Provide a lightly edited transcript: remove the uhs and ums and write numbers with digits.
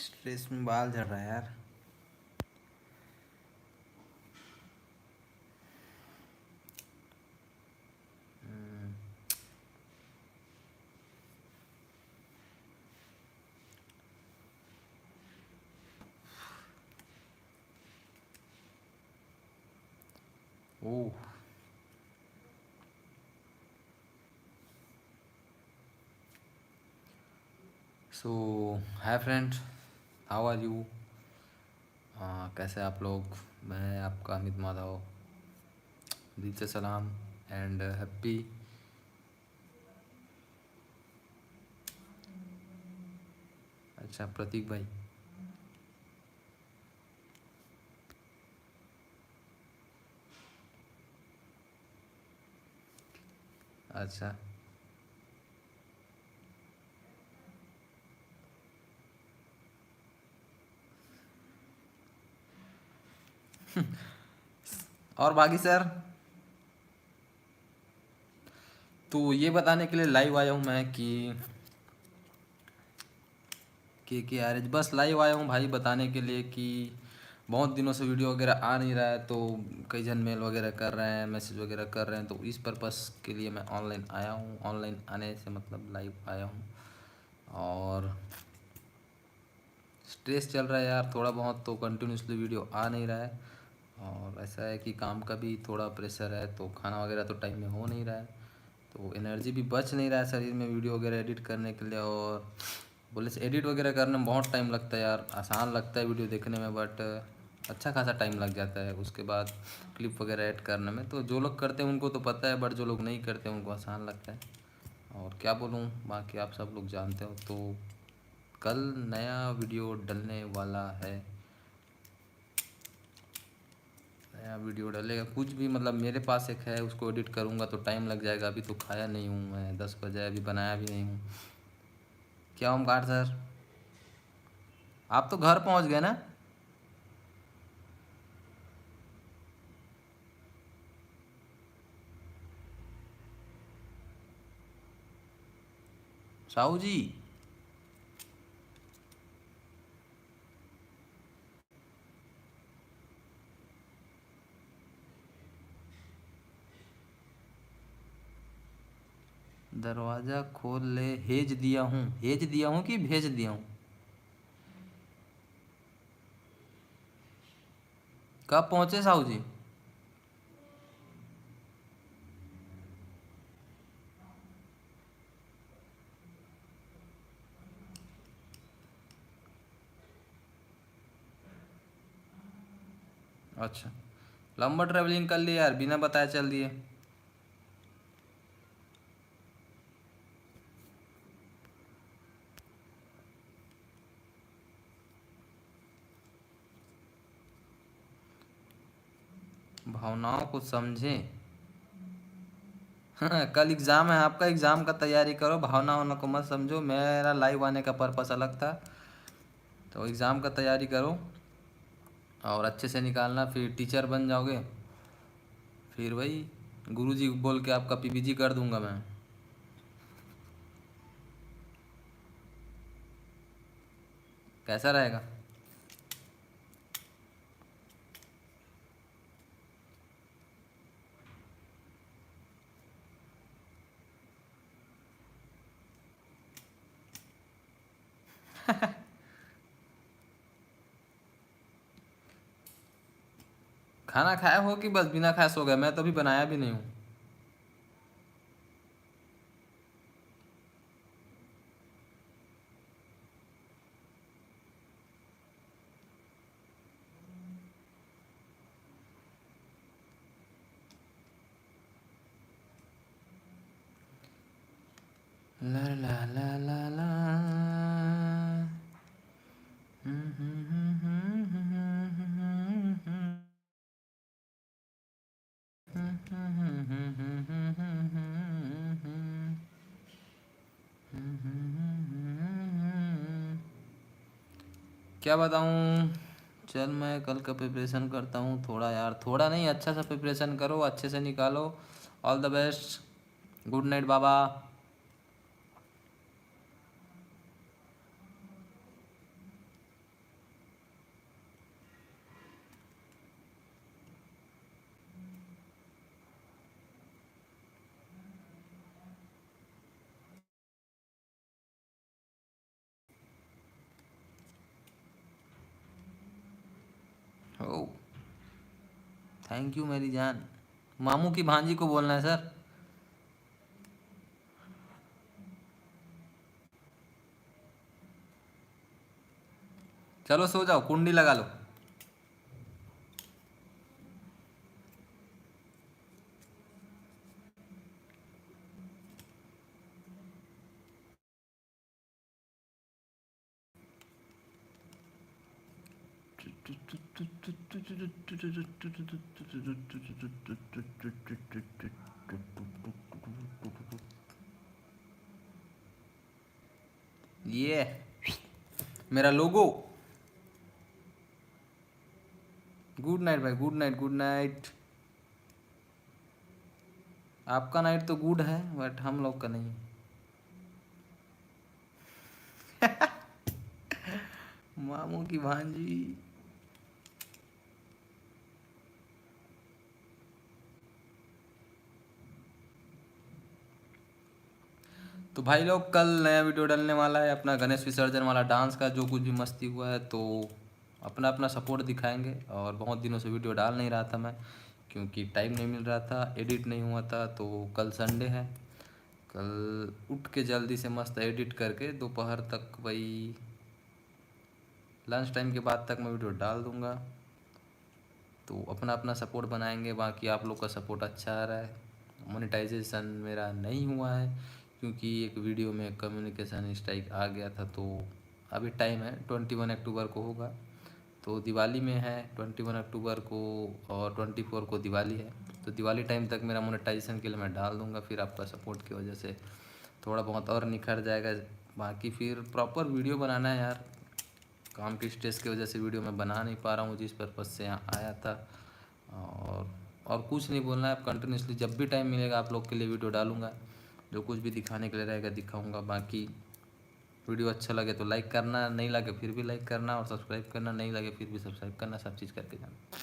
Stress में बाल झड़ रहा है यार। Oh. So hi friend, how are you? कैसे आप लोग? मैं आपका अमित माधव, दिल से सलाम एंड हैप्पी। अच्छा प्रतीक भाई। अच्छा। और बाकी सर, तो ये बताने के लिए लाइव आया हूँ मैं कि यार बस लाइव आया हूँ भाई बताने के लिए कि बहुत दिनों से वीडियो वगैरह आ नहीं रहा है। तो कई जन मेल वगैरह कर रहे हैं, मैसेज वगैरह कर रहे हैं, तो इस पर्पस के लिए मैं ऑनलाइन आया हूँ। ऑनलाइन आने से मतलब लाइव आया हूँ। और स्ट्रेस चल रहा है यार थोड़ा बहुत, तो कंटिन्यूसली वीडियो आ नहीं रहा है। और ऐसा है कि काम का भी थोड़ा प्रेशर है, तो खाना वगैरह तो टाइम में हो नहीं रहा है, तो एनर्जी भी बच नहीं रहा है शरीर में वीडियो वगैरह एडिट करने के लिए। और बोले से एडिट वगैरह करने में बहुत टाइम लगता है यार। आसान लगता है वीडियो देखने में, बट अच्छा खासा टाइम लग जाता है उसके बाद क्लिप वगैरह ऐड करने में। तो जो लोग करते हैं उनको तो पता है, बट जो लोग नहीं करते उनको आसान लगता है। और क्या बोलूँ, बाकी आप सब लोग जानते हो। तो कल नया वीडियो डलने वाला है, नया वीडियो डलेगा। कुछ भी मतलब मेरे पास एक है, उसको एडिट करूँगा तो टाइम लग जाएगा। अभी तो खाया नहीं हूँ मैं, 10 बजे, अभी बनाया भी नहीं हूँ। क्या ओमकार सर, आप तो घर पहुँच गए ना? साहू जी, दरवाज़ा खोल ले। हेज दिया हूँ, हेज दिया हूँ कि भेज दिया हूँ? कब पहुँचे साहू जी? अच्छा, लंबा ट्रैवलिंग कर लिया यार, बिना बताए चल दिए। भावनाओं को समझे। कल एग्ज़ाम है आपका, एग्ज़ाम का तैयारी करो, भावना होना को मत समझो। मेरा लाइव आने का पर्पस अलग था। तो एग्ज़ाम का तैयारी करो और अच्छे से निकालना, फिर टीचर बन जाओगे। फिर वही गुरुजी बोल के आपका पीपीजी कर दूंगा मैं। कैसा रहेगा? खाना खाया हो कि बस बिना खाए सो गए? मैं तो अभी बनाया भी नहीं हूँ। ला ला ला ला ला। क्या बताऊँ? चल मैं कल का प्रिपरेशन करता हूँ थोड़ा यार, थोड़ा नहीं अच्छा सा प्रिपरेशन करो, अच्छे से निकालो। All the best. Good night Baba. Thank you मेरी जान। मामू की भांजी को बोलना है सर। चलो सो जाओ, कुंडी लगा लो। ये मेरा लोगो। गुड नाइट भाई, गुड नाइट, गुड नाइट। आपका नाइट तो गुड है बट हम लोग का नहीं। मामू की भांजी। तो भाई लोग कल नया वीडियो डलने वाला है अपना गणेश विसर्जन वाला, डांस का जो कुछ भी मस्ती हुआ है, तो अपना अपना सपोर्ट दिखाएंगे। और बहुत दिनों से वीडियो डाल नहीं रहा था मैं, क्योंकि टाइम नहीं मिल रहा था, एडिट नहीं हुआ था। तो कल संडे है, कल उठ के जल्दी से मस्त एडिट करके दोपहर तक, वही लंच टाइम के बाद तक मैं वीडियो डाल दूँगा। तो अपना अपना सपोर्ट बनाएंगे। बाकी आप लोग का सपोर्ट अच्छा आ रहा है। मोनेटाइजेशन मेरा नहीं हुआ है क्योंकि एक वीडियो में कम्युनिकेशन स्ट्राइक आ गया था। तो अभी टाइम है, 21 अक्टूबर को होगा। तो दिवाली में है 21 अक्टूबर को, और 24 को दिवाली है। तो दिवाली टाइम तक मेरा मोनेटाइजेशन के लिए मैं डाल दूँगा। फिर आपका सपोर्ट की वजह से थोड़ा बहुत और निखर जाएगा। बाकी फिर प्रॉपर वीडियो बनाना है यार, काम की स्ट्रेस की वजह से वीडियो मैं बना नहीं पा रहा हूँ जिस पर्पज़ से यहाँ आया था। और और कुछ नहीं बोलना है। अब कंटिन्यूसली जब भी टाइम मिलेगा आप लोग के लिए वीडियो डालूँगा, जो कुछ भी दिखाने के लिए रहेगा दिखाऊँगा। बाकी वीडियो अच्छा लगे तो लाइक करना, नहीं लगे फिर भी लाइक करना, और सब्सक्राइब करना, नहीं लगे फिर भी सब्सक्राइब करना, सब चीज़ करके जाना।